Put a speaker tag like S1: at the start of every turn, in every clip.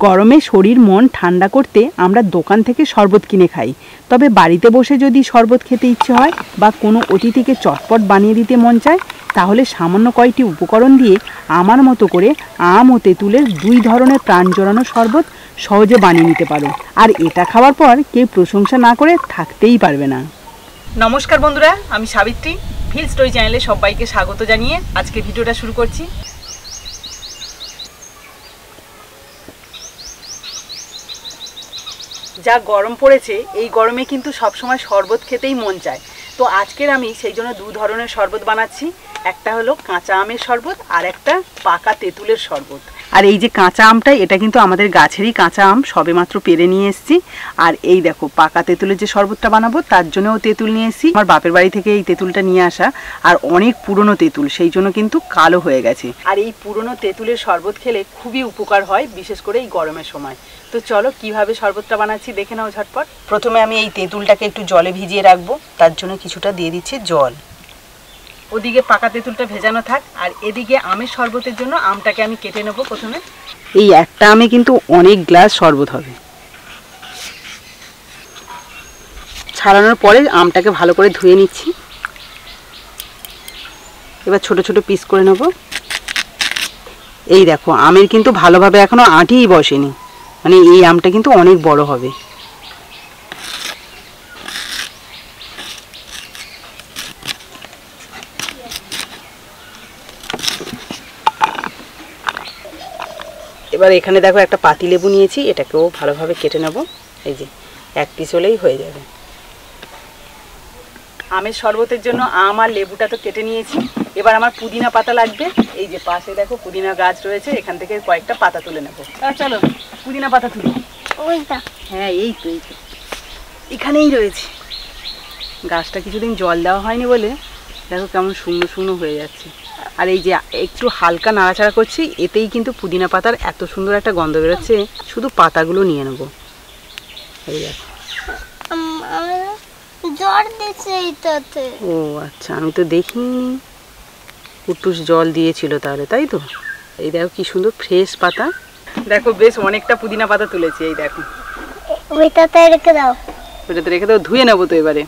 S1: গরমে শরীর মন ঠান্ডা করতে আমরা দোকান থেকে শরবত কিনে খাই, তবে বাড়িতে বসে যদি শরবত খেতে ইচ্ছে হয় বা কোনো অতিথিকে চটপট বানিয়ে দিতে মন চায়, তাহলে সামান্য কয়েকটি উপকরণ দিয়ে আমার মতো করে আম ও তেঁতুলের দুই ধরনের প্রাণ জোড়ানো শরবত সহজে বানিয়ে নিতে পারো। আর এটা খাওয়ার পর কেউ প্রশংসা না করে থাকতেই পারবে না।
S2: নমস্কার বন্ধুরা, আমি সাবিত্রী। ভিল স্টোরি চ্যানেলে সবাইকে স্বাগত জানিয়ে আজকে ভিডিওটা শুরু করছি। যা গরম পড়েছে, এই গরমে কিন্তু সবসময় শরবত খেতেই মন চায়। তো আজকের আমি সেই জন্য দু ধরনের শরবত বানাচ্ছি। একটা হলো কাঁচা আমের শরবত আর একটা পাকা তেঁতুলের শরবত। আর এই যে কাঁচা আমটা, এটা কিন্তু আমাদের গাছেরই কাঁচা আম, সবেমাত্র পেরে নিয়ে এসেছি। আর এই দেখো পাকা তেঁতুলের যে শরবতটা বানাবো তার জন্যও তেঁতুল নিয়ে এসেছি। আমার বাপের বাড়ি থেকে এই তেঁতুলটা নিয়ে আসা, আর অনেক পুরনো তেঁতুল, সেই জন্য কিন্তু কালো হয়ে গেছে। আর এই পুরনো তেঁতুলের শরবত খেলে খুবই উপকার হয়, বিশেষ করে এই গরমের সময়। তো চলো কিভাবে শরবতটা বানাচ্ছি দেখে নাও ঝটপট। প্রথমে আমি এই তেঁতুলটাকে একটু জলে ভিজিয়ে রাখবো, তার জন্য কিছুটা দিয়ে দিচ্ছি জল। ওদিকে পাকা তেঁতুলটা ভেজানো থাক, আর এদিকে আমের শরবতের জন্য আমটাকে আমি কেটে নেবো। প্রথমে এই একটা আমে কিন্তু অনেক গ্লাস শরবত হবে। ছাড়ানোর পরে আমটাকে ভালো করে ধুয়ে নিচ্ছি। এবার ছোট ছোট পিস করে নেব। এই দেখো আমের কিন্তু ভালোভাবে এখনো আঁটিই বসেনি, মানে এই আমটা কিন্তু অনেক বড় হবে। এবার এখানে দেখো একটা পাতিলেবু নিয়েছি, এটাকেও ভালোভাবে কেটে নেব। এই যে এক পিস হলেই হয়ে যাবে। আমের শরবতের জন্য আম আর লেবুটা তো কেটে নিয়েছি। এবার আমার পুদিনা পাতা লাগবে। এই যে পাশে দেখো পুদিনা গাছ রয়েছে, এখান থেকে কয়েকটা পাতা তুলে নেবো। চলো পুদিনা পাতা তুলি। হ্যাঁ এই তো এখানেই রয়েছে। গাছটা কিছুদিন জল দেওয়া হয়নি বলে দেখো কেমন শুকনো শুকনো হয়ে যাচ্ছে। আর এই যে একটু হালকা নাড়াচাড়া করছি, এতেই কিন্তু পুদিনা পাতার এত সুন্দর একটা গন্ধ বেরোচ্ছে। শুধু পাতাগুলো নিয়ে নেব। এই দেখো ও আচ্ছা, আমি তো দেখিনি। কুটুস জল দিয়েছিল তাহলে, তাই তো। এই দেখো কি সুন্দর ফ্রেশ পাতা। দেখো বেশ অনেকটা পুদিনা পাতা তুলেছি। এই দেখো ওইটাতে রেখে দাও, ওইটাতে রেখে দাও। ধুয়ে নেবো তো এবারে।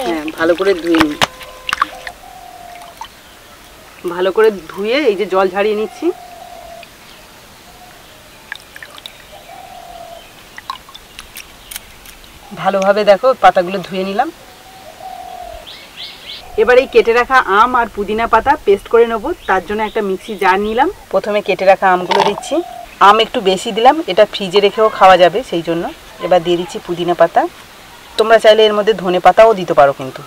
S2: হ্যাঁ ভালো করে ধুয়ে নিই। ভালো করে ধুয়ে এই যে জল ঝাড়িয়ে নিচ্ছি। ভালোভাবে দেখো পাতাগুলো ধুয়ে নিলাম। এবার এই কেটে রাখা আম আর পুদিনা পাতা পেস্ট করে নেবো, তার জন্য একটা মিক্সি জার নিলাম। প্রথমে কেটে রাখা আমগুলো দিচ্ছি। আম একটু বেশি দিলাম, এটা ফ্রিজে রেখেও খাওয়া যাবে সেই জন্য। এবার দিয়ে দিচ্ছি পুদিনা পাতা। তোমরা চাইলে এর মধ্যে ধনে পাতাও দিতে পারো কিন্তু।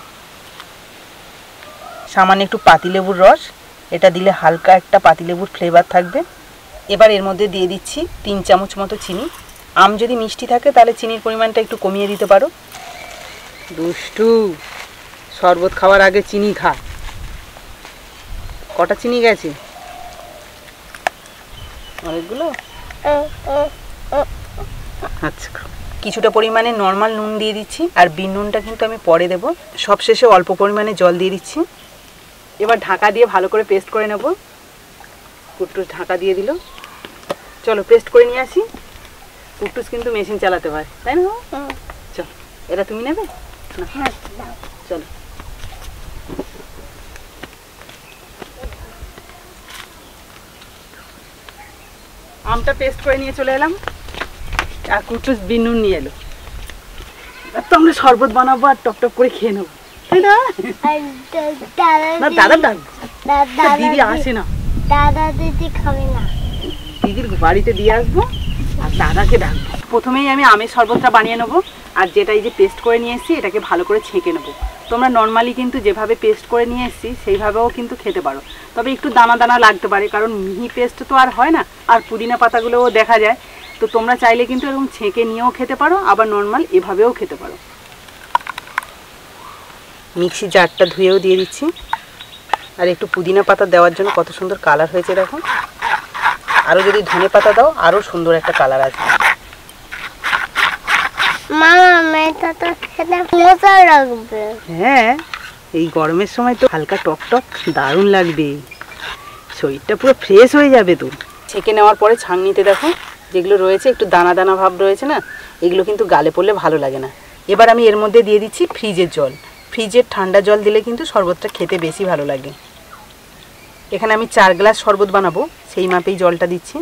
S2: সামান্য একটু পাতিলেবুর রস, এটা দিলে হালকা একটা পাতিলেবুর ফ্লেভার থাকবে। এবার এর মধ্যে দিয়ে দিচ্ছি 3 চামচ মতো চিনি। আম যদি মিষ্টি থাকে তাহলে চিনির পরিমাণটা একটু কমিয়ে দিতে পারো। দুষ্টু, শরবত খাওয়ার আগে চিনি খা। কটা চিনি গেছে? অনেকগুলো। আচ্ছা, কিছুটা পরিমাণে নর্মাল নুন দিয়ে দিচ্ছি, আর বিন নুনটা কিন্তু আমি পরে দেবো। সবশেষে অল্প পরিমাণে জল দিয়ে দিচ্ছি। এবার ঢাকা দিয়ে ভালো করে পেস্ট করে নেব। কুটুস ঢাকা দিয়ে দিল। চলো পেস্ট করে নিয়ে আসি। কুটুস কিন্তু মেশিন চালাতে পারে, তাই না? চলো, এটা তুমি নেবে না? চলো। আমটা পেস্ট করে নিয়ে চলে এলাম, আর কুটুস বিন নুন নিয়ে এলো। তো আমরা শরবত বানাবো আর টক টক করে খেয়ে নেবো, তাই না? দাদা ডাক, দিদি আসে না। দাদা দিদি খাবে না, দিদির বাড়িতে দিয়ে আসবো আর দাদাকে ডাকবো। প্রথমেই আমি আমের শরবতটা বানিয়ে নেবো, আর যেটা এই যে পেস্ট করে নিয়ে এসেছি এটাকে ভালো করে ছেঁকে নেবো। তোমরা নর্মালি কিন্তু যেভাবে পেস্ট করে নিয়ে এসেছি সেইভাবেও কিন্তু খেতে পারো, তবে একটু দানা দানা লাগতে পারে, কারণ মিহি পেস্ট তো আর হয় না, আর পুদিনা পাতাগুলোও দেখা যায়। তো তোমরা চাইলে কিন্তু এরকম ছেঁকে নিয়েও খেতে পারো, আবার নর্মাল এভাবেও খেতে পারো। মিক্সি জারটা ধুয়েও দিয়ে দিচ্ছি। আর একটু পুদিনা পাতা দেওয়ার জন্য কত সুন্দর কালার হয়েছে দেখো। আরও যদি ধনে পাতা দাও আরও সুন্দর একটা কালার আসবে। হ্যাঁ, এই গরমের সময় তো হালকা টক টক দারুণ লাগবে, শরীরটা পুরো ফ্রেশ হয়ে যাবে। তো ছেঁকে নেওয়ার পরে ছাঁকনিতে দেখো যেগুলো রয়েছে একটু দানা দানা ভাব রয়েছে না, এগুলো কিন্তু গালে পড়লে ভালো লাগে না। এবার আমি এর মধ্যে দিয়ে দিচ্ছি ফ্রিজের জল। ফ্রিজের ঠান্ডা জল দিলে কিন্তু শরবতটা খেতে বেশি ভালো লাগে। এখানে আমি 4 গ্লাস শরবত বানাবো, সেই মাপেই জলটা দিচ্ছি।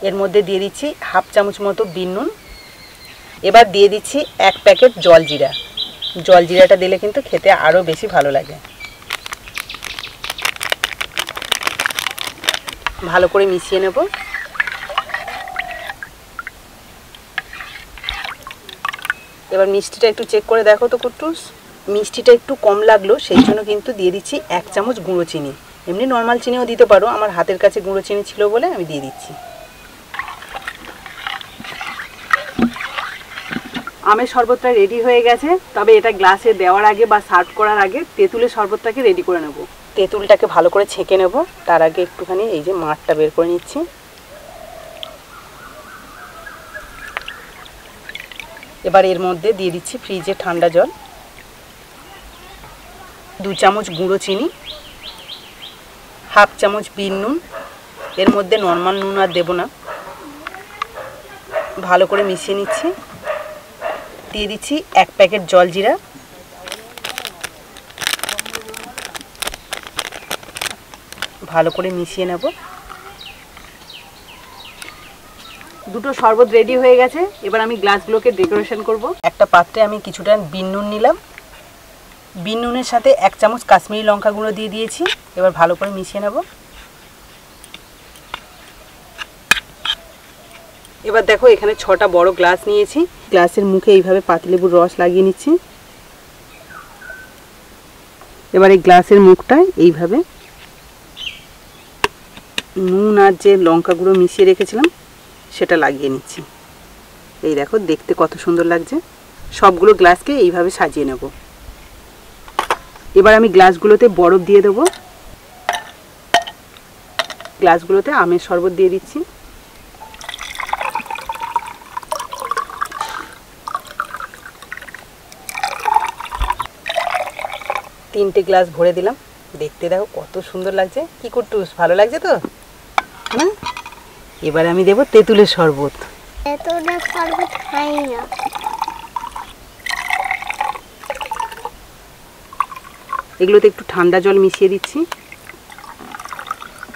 S2: এর মধ্যে দিয়ে দিচ্ছি হাফ চামচ মতো বিন নুন। এবার দিয়ে দিচ্ছি 1 প্যাকেট জলজিরা। জলজিরাটা দিলে কিন্তু খেতে আরও বেশি ভালো লাগে। ভালো করে মিশিয়ে নেব। এবার মিষ্টিটা একটু চেক করে দেখো তো কুট্টুস, মিষ্টিটা একটু কম লাগলো, সেই জন্য কিন্তু দিয়ে দিচ্ছি 1 চামচ গুঁড়ো চিনি। এমনি নর্মাল চিনিও দিতে পারো, আমার হাতের কাছে গুঁড়ো চিনি ছিল বলে আমি দিয়ে দিচ্ছি। আমের শরবতটা রেডি হয়ে গেছে, তবে এটা গ্লাসে দেওয়ার আগে বা সার্ভ করার আগে তেঁতুলের শরবতটাকে রেডি করে নেব। তেঁতুলটাকে ভালো করে ছেঁকে নেব, তার আগে একটুখানি এই যে মাঠটা বের করে নিচ্ছি। এবার এর মধ্যে দিয়ে দিচ্ছি ফ্রিজে ঠান্ডা জল, 2 চামচ গুঁড়ো চিনি, হাফ চামচ বিন নুন। এর মধ্যে নর্মাল নুন আর দেবো না। ভালো করে মিশিয়ে নিচ্ছি। দিয়ে দিচ্ছি 1 প্যাকেট জলজিরা। ভালো করে মিশিয়ে নেব। দুটো শরবত রেডি হয়ে গেছে। এবার আমি গ্লাসগুলোকে ডেকোরেশন করব। একটা পাত্রে আমি কিছুটা বিন নুন নিলাম। বিন নুনের সাথে 1 চামচ কাশ্মীরি লঙ্কা গুঁড়ো দিয়ে দিয়েছি। এবার ভালো করে মিশিয়ে নেব। এবার দেখো এখানে 6টা বড় গ্লাস নিয়েছি। গ্লাসের মুখে এইভাবে পাতিলেবুর রস লাগিয়ে নিচ্ছি। এবার এই গ্লাসের মুখটায় এইভাবে নুন আর যে লঙ্কা গুঁড়ো মিশিয়ে রেখেছিলাম সেটা লাগিয়ে নিচ্ছি। এই দেখো দেখতে কত সুন্দর লাগছে। সবগুলো গ্লাসকে এইভাবে সাজিয়ে নেব। এবার আমি গ্লাসগুলোতে বরফ দিয়ে দেবো। গ্লাসগুলোতে আমের শরবত দিয়ে দিচ্ছি। তিনটে গ্লাস ভরে দিলাম। দেখতে দেখো কত সুন্দর লাগছে। কি কুট্টুস, ভালো লাগছে তো? হ্যাঁ, এবার আমি দেবো তেঁতুলের শরবত।
S3: তেঁতুলের শরবত খাই না।
S2: এগুলোতে একটু ঠান্ডা জল মিশিয়ে দিচ্ছি।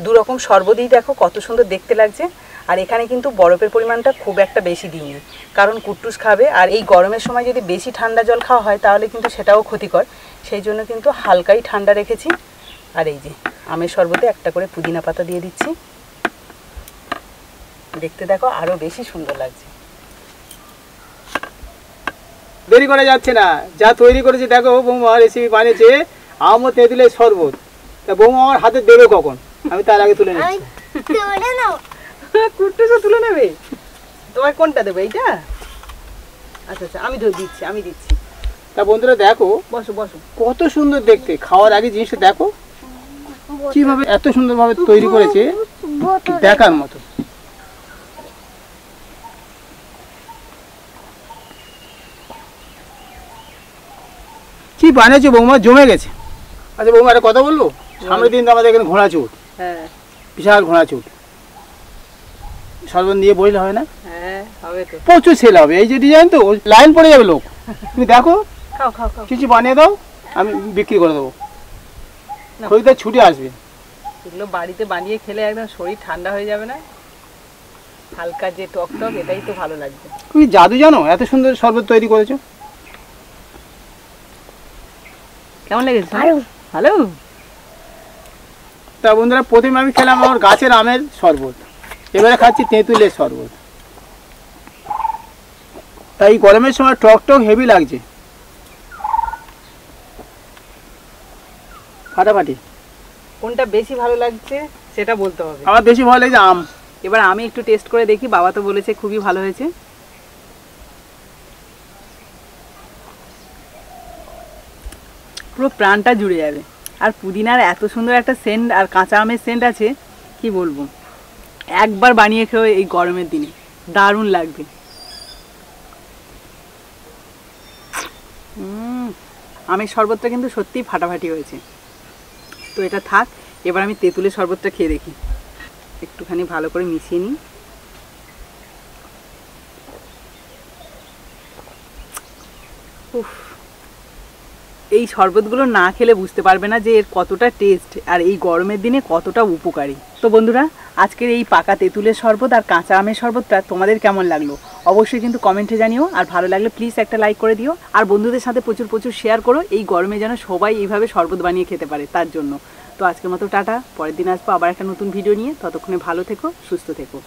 S2: 2 রকম শরবতই দেখো কত সুন্দর দেখতে লাগছে। আর এখানে কিন্তু বরফের পরিমাণটা খুব একটা বেশি দিইনি, কারণ কুট্টুস খাবে। আর এই গরমের সময় যদি বেশি ঠান্ডা জল খাওয়া হয় তাহলে কিন্তু সেটাও ক্ষতিকর। সেই জন্য কিন্তু হালকাই ঠান্ডা রেখেছি। আর এই যে আমের শরবতে একটা করে পুদিনা পাতা দিয়ে দিচ্ছি। দেখতে দেখো আরও বেশি সুন্দর লাগছে।
S4: দেরি করা যাচ্ছে না, যা তৈরি করেছে দেখো বৌমা রেসিপি বানিয়েছে আম ও তেঁতুলের শরবত। তা বৌমা আমার হাতে দেবে কখন? আমি তার আগে তুলে নিচ্ছি।
S3: তুলে নাও।
S2: কুট্টুসও তুলে নেবে? তোমার কোনটা দেবে, এইটা? আচ্ছা আচ্ছা, আমি দিচ্ছি, আমি দিচ্ছি।
S4: তা বন্ধুরা দেখো
S2: বসো বসো।
S4: কত সুন্দর দেখতে। খাওয়ার আগে জিনিসটা দেখো কিভাবে এত সুন্দরভাবে তৈরি করেছে, দেখার মতো। কি বানিয়েছে বৌমা, জমে গেছে। আচ্ছা বৌমা একটা কথা বলবো, সামনের দিন তো আমাদের এখানে ঘোড়া চুট,
S2: হ্যাঁ
S4: বিশাল ঘোড়া চুট। শরবত নিয়ে বইলে হয় না?
S2: হ্যাঁ হবে তো।
S4: প্রচুর সেল হবে। এই যে ডিজাইন তো লাইন পড়ে যাবে লোক। তুমি দেখো
S2: খাও খাও খাও।
S4: কিছু বানিয়ে দাও, আমি বিক্রি করে দেবো। খরিদ্দার ছুটে আসবে।
S2: এগুলো বাড়িতে বানিয়ে খেলে একদম শরীর ঠান্ডা হয়ে যাবে না? হালকা যে টক টক, এটাই তো ভালো লাগবে।
S4: তুমি জাদু জানো, এত সুন্দর শরবত তৈরি করেছো।
S2: কেমন লেগেছে?
S3: ভালো।
S2: ভালো।
S4: তা বন্ধুরা প্রথমে আমি খেলাম আমার গাছের আমের শরবত, এবারে খাচ্ছি তেঁতুলের শরবত। তাই এই গরমের সময় টক টক হেভি লাগছে, ফাটাফাটি।
S2: কোনটা বেশি ভালো লাগছে সেটা বলতে হবে।
S4: আমার বেশি ভালো লাগছে আম।
S2: এবার আমি একটু টেস্ট করে দেখি। বাবা তো বলেছে খুবই ভালো হয়েছে। পুরো প্রাণটা জুড়ে যাবে। আর পুদিনার এত সুন্দর একটা সেন্ট আর কাঁচা আমের সেন্ট আছে, কি বলবো। একবার বানিয়ে খেয়ে এই গরমের দিনে দারুণ লাগবে। আমের শরবতটা কিন্তু সত্যিই ফাটাফাটি হয়েছে। তো এটা থাক, এবার আমি তেঁতুলের শরবতটা খেয়ে দেখি, একটুখানি ভালো করে মিশিয়ে নিই। উফ, এই শরবতগুলো না খেলে বুঝতে পারবে না যে এর কতটা টেস্ট আর এই গরমের দিনে কতটা উপকারী। তো বন্ধুরা, আজকের এই পাকা তেঁতুলের শরবত আর কাঁচা আমের শরবতটা তোমাদের কেমন লাগলো অবশ্যই কিন্তু কমেন্টে জানিও। আর ভালো লাগলে প্লিজ একটা লাইক করে দিও, আর বন্ধুদের সাথে প্রচুর প্রচুর শেয়ার করো। এই গরমে যেন সবাই এইভাবে শরবত বানিয়ে খেতে পারে তার জন্য। তো আজকের মতো টাটা, পরের দিন আসবো আবার একটা নতুন ভিডিও নিয়ে। ততক্ষণে ভালো থেকো, সুস্থ থেকো।